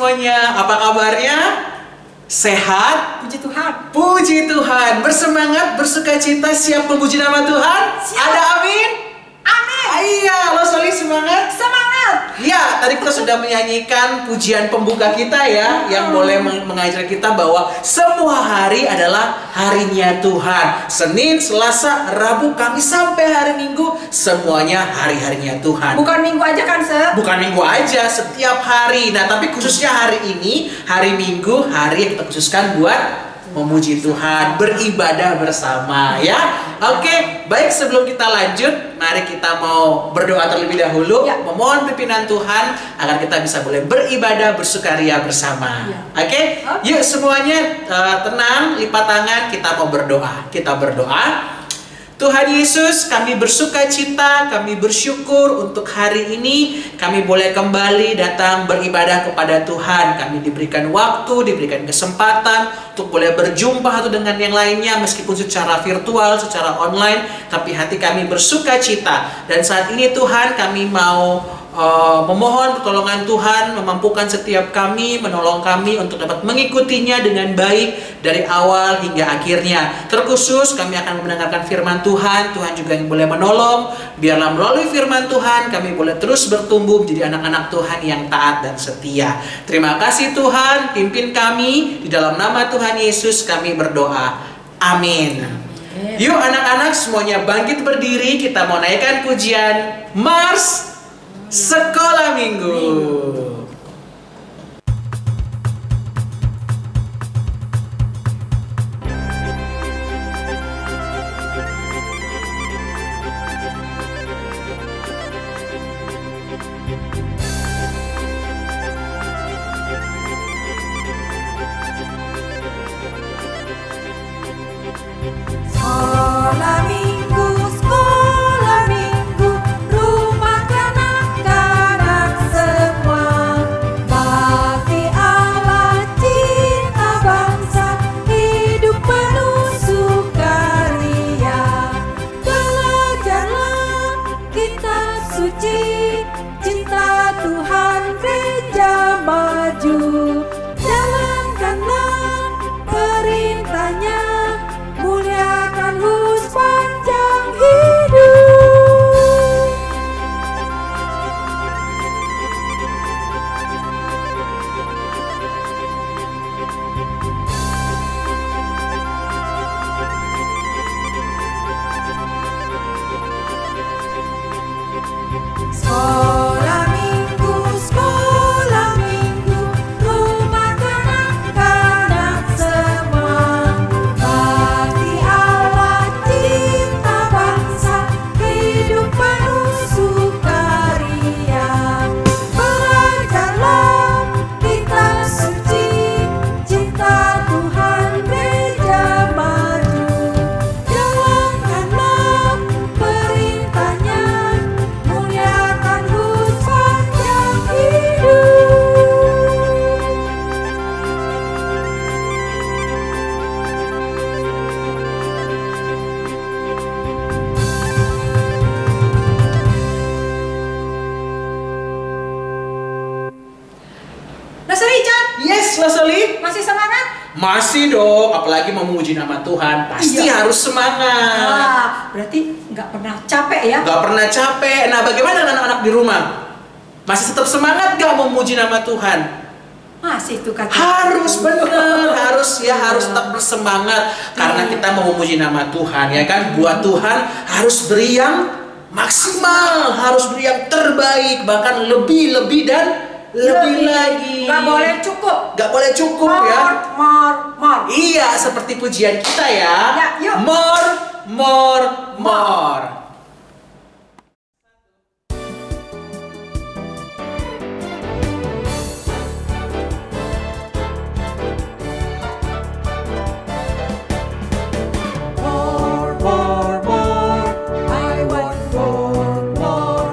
semuanya, apa kabarnya? Sehat? Puji Tuhan. Puji Tuhan. Bersemangat, bersukacita, siap memuji nama Tuhan? Siap. Ada amin? Amin. Iya, lo Soli semangat? Semangat. Ya, tadi kita sudah menyanyikan pujian pembuka kita ya, yang boleh mengajar kita bahwa semua hari adalah harinya Tuhan. Senin, Selasa, Rabu, Kamis sampai hari Minggu, semuanya hari-harinya Tuhan. Bukan minggu aja kan, Se? Bukan minggu aja, setiap hari. Nah, tapi khususnya hari ini, hari Minggu, hari yang kita khususkan buat memuji Tuhan, beribadah bersama ya. Oke, baik, sebelum kita lanjut, mari kita mau berdoa terlebih dahulu Ya. memohon pimpinan Tuhan agar kita bisa boleh beribadah bersukaria bersama. Ya. Oke? Yuk semuanya tenang, lipat tangan, kita mau berdoa. Kita berdoa. Tuhan Yesus, kami bersuka cita, kami bersyukur untuk hari ini kami boleh kembali datang beribadah kepada Tuhan. Kami diberikan waktu, diberikan kesempatan untuk boleh berjumpa satu dengan yang lainnya meskipun secara virtual, secara online, tapi hati kami bersuka cita. Dan saat ini Tuhan, kami mau memohon pertolongan Tuhan, memampukan setiap kami, menolong kami untuk dapat mengikutinya dengan baik dari awal hingga akhirnya. Terkhusus kami akan mendengarkan firman Tuhan. Tuhan juga yang boleh menolong. Biarlah melalui firman Tuhan kami boleh terus bertumbuh menjadi anak-anak Tuhan yang taat dan setia. Terima kasih Tuhan, pimpin kami. Di dalam nama Tuhan Yesus kami berdoa. Amin. Yuk anak-anak semuanya bangkit berdiri. Kita mau naikkan pujian Mars Sekolah Minggu. Sekolah minggu, rumah kanak-kanak semua. Bakti Allah, cinta bangsa, hidup penuh sukaria. Belajarlah kita suci, cinta Tuhan gereja maju. Jalankanlah perintahnya, muliakan sepanjang hidup. Sekolah minggu, rumah kanak-kanak semua. Bakti Allah, cinta bangsa, hidup penuh sukaria. Belajarlah kita suci, cinta Tuhan gereja maju. Jalankanlah perintahnya, muliakan sepanjang hidup. Nasa Richard, Yes, Lo Soli. masih semangat? Masih dong, apalagi memuji nama Tuhan. Pasti Iya. harus semangat. Wah, berarti nggak pernah capek ya? Gak pernah capek. Nah, bagaimana dengan anak-anak di rumah? Masih tetap semangat gak memuji nama Tuhan? Masih tuh kata. Harus benar, harus tetap bersemangat karena kita mau memuji nama Tuhan ya kan. Buat Tuhan harus beri yang maksimal, harus beri yang terbaik, bahkan lebih dan lebih lagi. Nggak boleh cukup. Gak boleh cukup ya. More. Iya, seperti pujian kita ya. Ya, yuk. More. I want more.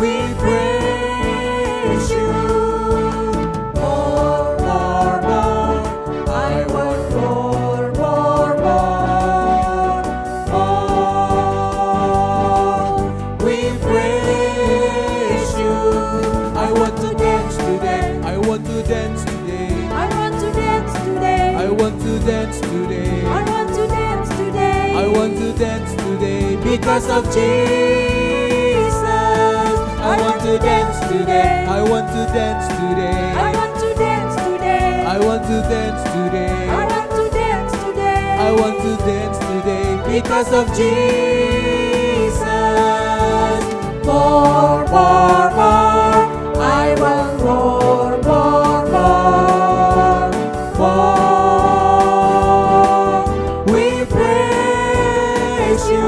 We praise you. More. I want more. dance today. I want to dance today. I want to dance today. I want to dance today. I want to dance today because of Jesus. I want to dance today. I want to dance today. I want to dance today. I want to dance today. I want to dance today. I want to dance today because of Jesus. More, more, more. I want more, more, more, more. We praise you.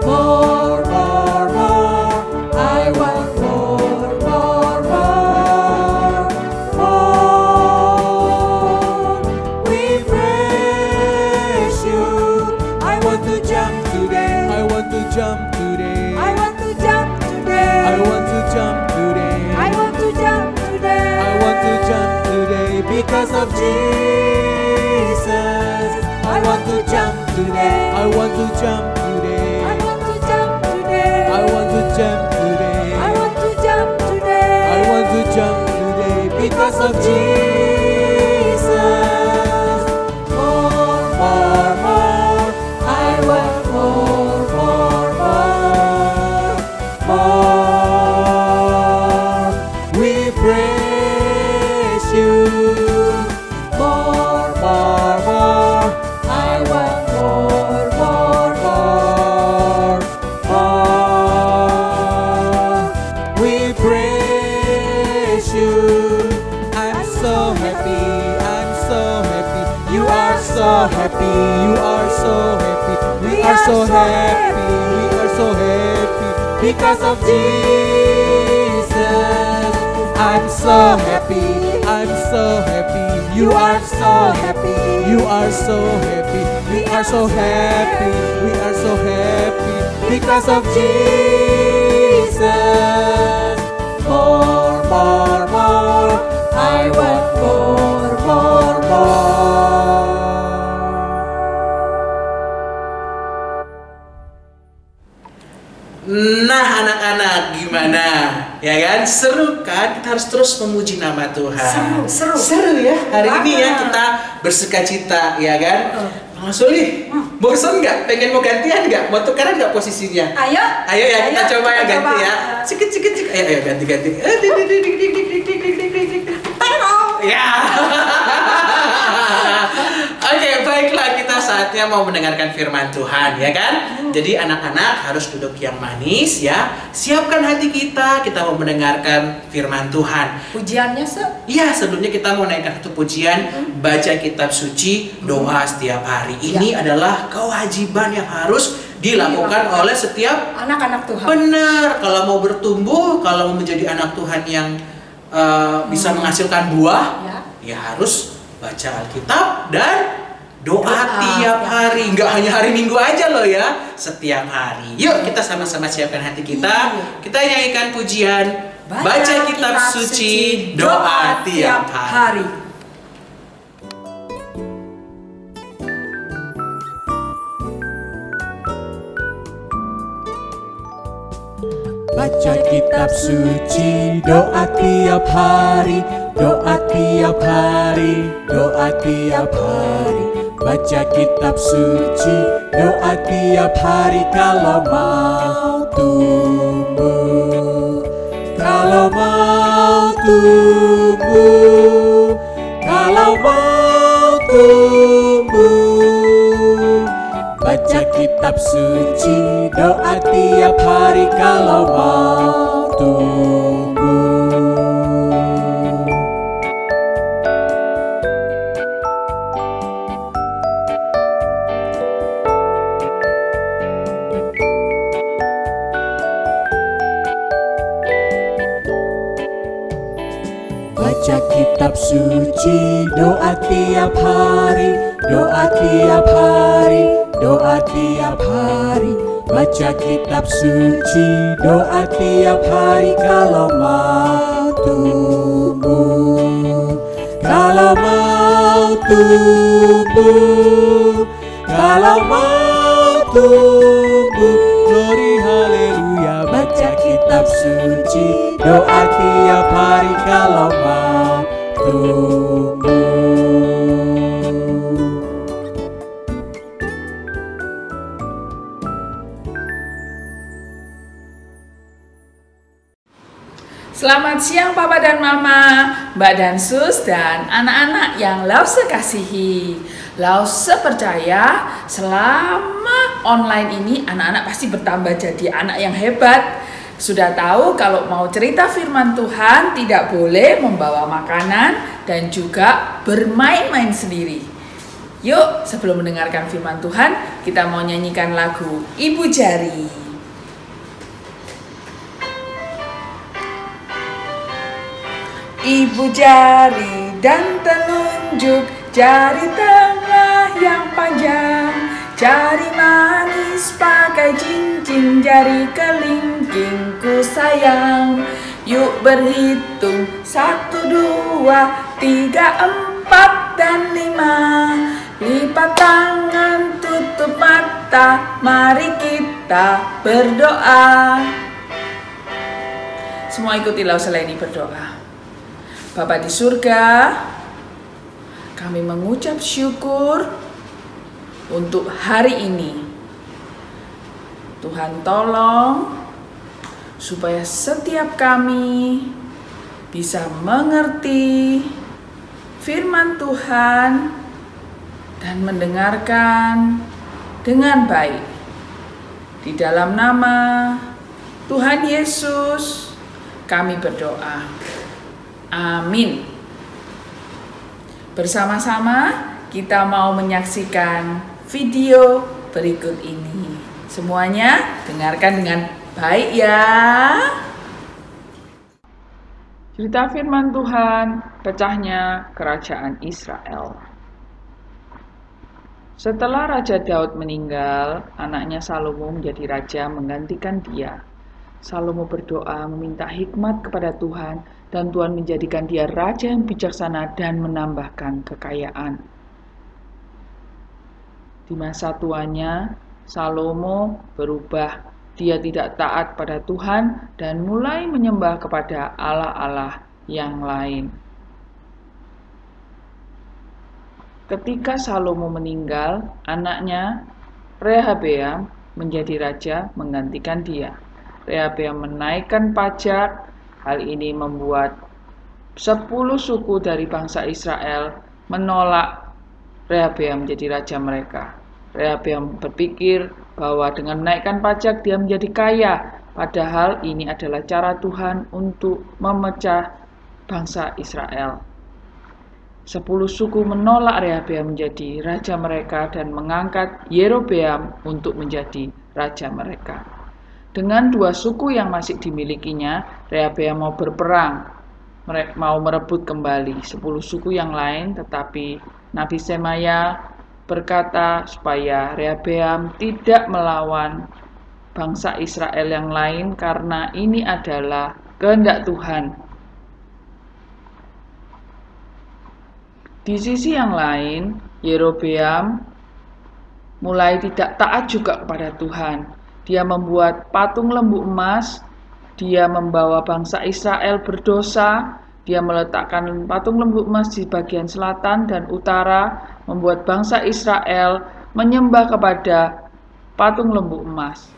More, more, more. I want more, more, more, more. We praise you. I want to jump today. I want to jump today. I want to jump today. I want to jump today. I want to jump today. I want to jump today because of Jesus. I want to jump today. I want to jump today. I want to jump today. I want to jump today. I want to jump today. I want to jump today because of Jesus. More, more, more. I want more, more, more, more. We praise you. More, more, more. I want more, more, more, more. We praise you. I'm so happy. I'm so happy. You are so happy. You are so happy. We are so happy. We are so happy because of Jesus. I'm so happy. I'm so happy. You are so happy. You are so happy. We are so happy. We are so happy because of Jesus. More, more, more. I want more, more, more. Nah anak-anak gimana? Ya kan? Seru kan? Kita harus terus memuji nama Tuhan. Seru, seru. Seru ya. Hari ini ya Banget. kita bersukacita ya kan? Mas Suli, bosan nggak? Pengen mau gantian nggak? Mau tukeran nggak posisinya? Ayo. Ayo ya kita coba ya kita ganti coba. ya. Cikit. Ayo ganti. Ya. Oke, baiklah kita saatnya mau mendengarkan firman Tuhan ya kan? Jadi anak-anak harus duduk yang manis ya. Siapkan hati kita mau mendengarkan firman Tuhan. Pujiannya Iya, sebelumnya kita mau naikkan satu pujian, baca kitab suci, doa setiap hari. Ini adalah kewajiban yang harus dilakukan oleh setiap anak-anak Tuhan. benar. Kalau mau bertumbuh, kalau mau menjadi anak Tuhan yang bisa menghasilkan buah, ya harus baca Alkitab dan doa tiap hari. Nggak hanya hari Minggu aja loh ya, setiap hari. Yuk kita sama-sama siapkan hati kita. Kita nyanyikan pujian baca kitab suci, doa tiap hari. Baca kitab suci, doa tiap hari, doa tiap hari, doa tiap hari. Baca kitab suci, doa tiap hari kalau mau tumbuh. Kalau mau tumbuh, kalau mau tumbuh. Baca kitab suci, doa tiap hari kalau mau tumbuh. Baca kitab suci, doa tiap hari, doa tiap hari, doa tiap hari. Baca kitab suci, doa tiap hari kalau mau tumbuh. Kalau mau tumbuh, kalau mau tumbuh. Glory haleluya. Baca kitab suci, doa tiap hari kalau mau siang Papa dan Mama, Mbak dan Sus, dan anak-anak yang Lause kasihi. Lause percaya selama online ini anak-anak pasti bertambah jadi anak yang hebat. Sudah tahu kalau mau cerita firman Tuhan tidak boleh membawa makanan dan juga bermain-main sendiri. Yuk, sebelum mendengarkan firman Tuhan, kita mau nyanyikan lagu Ibu Jari. Ibu jari dan telunjuk, jari tengah yang panjang, jari manis pakai cincin, jari kelingkingku sayang. Yuk berhitung 1, 2, 3, 4, dan 5. Lipat tangan, tutup mata, mari kita berdoa. Semua ikuti Lause ini berdoa. Bapa di surga, kami mengucap syukur untuk hari ini. Tuhan tolong supaya setiap kami bisa mengerti firman Tuhan dan mendengarkan dengan baik. Di dalam nama Tuhan Yesus kami berdoa. Amin. Bersama-sama kita mau menyaksikan video berikut ini. Semuanya dengarkan dengan baik ya. Cerita firman Tuhan, pecahnya kerajaan Israel. Setelah Raja Daud meninggal, anaknya Salomo menjadi raja menggantikan dia. Salomo berdoa meminta hikmat kepada Tuhan, dan Tuhan menjadikan dia raja yang bijaksana dan menambahkan kekayaan. Di masa tuanya, Salomo berubah. Dia tidak taat pada Tuhan dan mulai menyembah kepada allah-allah yang lain. Ketika Salomo meninggal, anaknya Rehabeam menjadi raja menggantikan dia. Rehabeam menaikkan pajak. Hal ini membuat 10 suku dari bangsa Israel menolak Rehabeam menjadi raja mereka. Rehabeam berpikir bahwa dengan menaikkan pajak dia menjadi kaya, padahal ini adalah cara Tuhan untuk memecah bangsa Israel. 10 suku menolak Rehabeam menjadi raja mereka dan mengangkat Yerobeam untuk menjadi raja mereka. Dengan 2 suku yang masih dimilikinya, Rehabeam mau berperang, mau merebut kembali 10 suku yang lain, tetapi Nabi Semaya berkata supaya Rehabeam tidak melawan bangsa Israel yang lain karena ini adalah kehendak Tuhan. Di sisi yang lain, Yerobeam mulai tidak taat juga kepada Tuhan. Dia membuat patung lembu emas, dia membawa bangsa Israel berdosa, dia meletakkan patung lembu emas di bagian selatan dan utara, membuat bangsa Israel menyembah kepada patung lembu emas.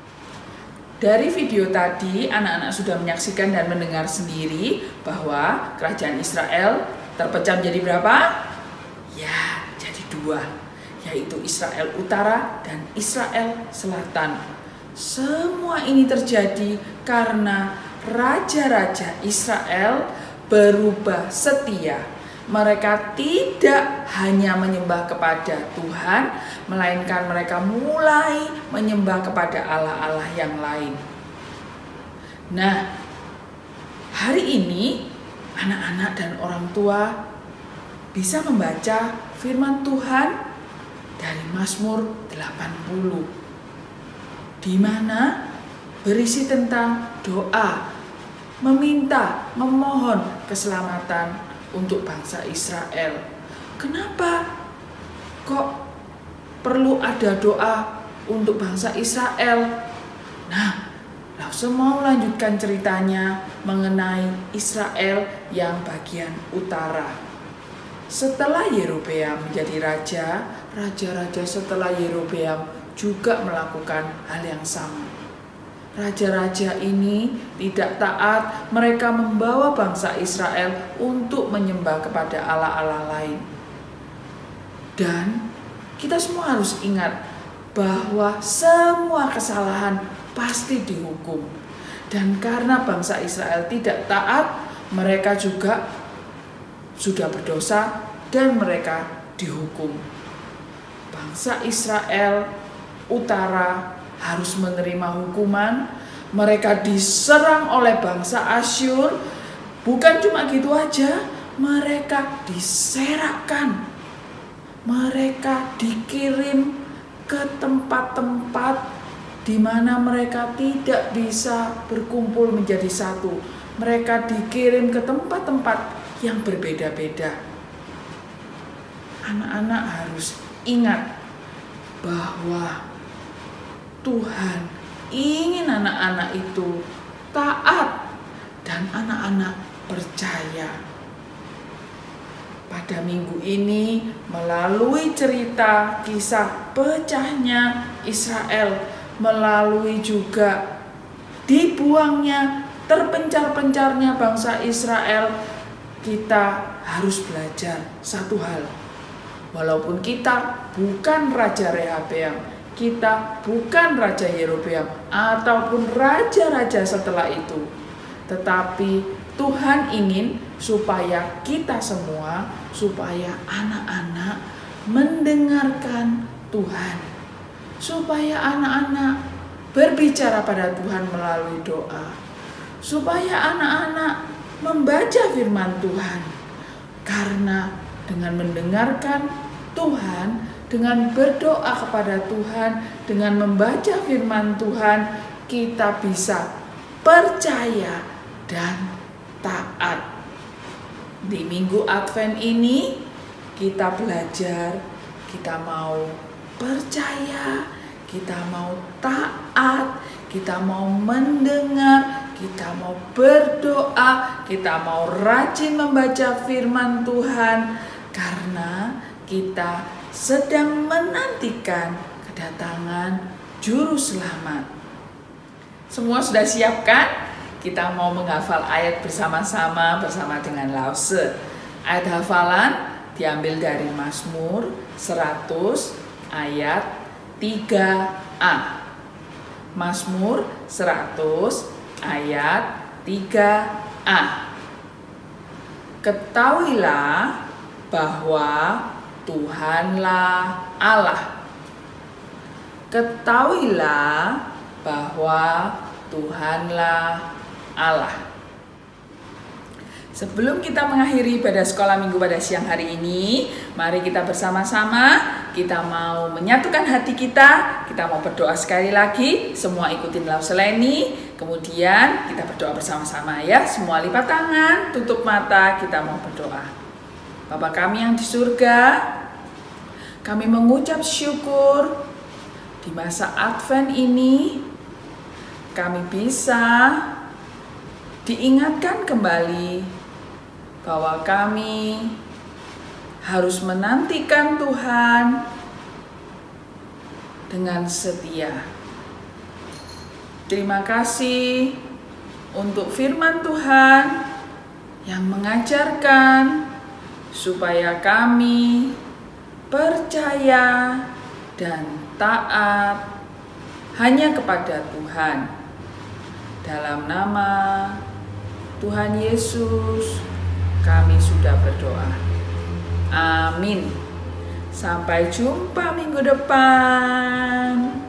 Dari video tadi, anak-anak sudah menyaksikan dan mendengar sendiri bahwa kerajaan Israel terpecah menjadi berapa? Ya, jadi 2, yaitu Israel Utara dan Israel Selatan. Semua ini terjadi karena raja-raja Israel berubah setia. Mereka tidak hanya menyembah kepada Tuhan, melainkan mereka mulai menyembah kepada allah-allah yang lain. Nah, hari ini anak-anak dan orang tua bisa membaca firman Tuhan dari Mazmur 80. Di mana berisi tentang doa, meminta, memohon keselamatan untuk bangsa Israel. Kenapa kok perlu ada doa untuk bangsa Israel? Nah, Lause mau lanjutkan ceritanya mengenai Israel yang bagian utara. Setelah Yerobeam menjadi raja, raja-raja setelah Yerobeam juga melakukan hal yang sama. raja-raja ini tidak taat. Mereka membawa bangsa Israel untuk menyembah kepada Allah-Allah lain. Dan kita semua harus ingat bahwa semua kesalahan pasti dihukum. Dan karena bangsa Israel tidak taat, mereka juga sudah berdosa dan mereka dihukum. Bangsa Israel utara harus menerima hukuman. Mereka diserang oleh bangsa Asyur. Bukan cuma gitu aja, mereka diserakkan. Mereka dikirim ke tempat-tempat di mana mereka tidak bisa berkumpul menjadi satu. Mereka dikirim ke tempat-tempat yang berbeda-beda. Anak-anak harus ingat bahwa Tuhan ingin anak-anak itu taat dan anak-anak percaya. Pada minggu ini, melalui cerita kisah pecahnya Israel, melalui juga dibuangnya, terpencar-pencarnya bangsa Israel, kita harus belajar satu hal. Walaupun kita bukan Raja Rehabeam, kita bukan Raja Yerobeam, ataupun raja-raja setelah itu, tetapi Tuhan ingin supaya kita semua, supaya anak-anak mendengarkan Tuhan, supaya anak-anak berbicara pada Tuhan melalui doa, supaya anak-anak membaca firman Tuhan. Karena dengan mendengarkan Tuhan, dengan berdoa kepada Tuhan, dengan membaca firman Tuhan, kita bisa percaya dan taat. Di minggu Advent ini kita belajar, kita mau percaya, kita mau taat, kita mau mendengar, kita mau berdoa, kita mau rajin membaca firman Tuhan, karena kita sedang menantikan kedatangan Juru Selamat. Semua sudah siap kan? Kita mau menghafal ayat bersama-sama dengan Lause. Ayat hafalan diambil dari Mazmur 100 ayat 3a. Mazmur 100 ayat 3a. Ketahuilah bahwa Tuhanlah Allah. Ketahuilah bahwa Tuhanlah Allah. Sebelum kita mengakhiri ibadah sekolah minggu pada siang hari ini, mari kita bersama-sama, kita mau menyatukan hati kita mau berdoa sekali lagi, semua ikutin Lause Leni, kemudian kita berdoa bersama-sama ya, semua lipat tangan, tutup mata, kita mau berdoa. Bapa kami yang di surga, kami mengucap syukur di masa Advent ini, kami bisa diingatkan kembali bahwa kami harus menantikan Tuhan dengan setia. Terima kasih untuk firman Tuhan yang mengajarkan supaya kami percaya dan taat hanya kepada Tuhan. Dalam nama Tuhan Yesus, kami sudah berdoa. Amin. Sampai jumpa minggu depan.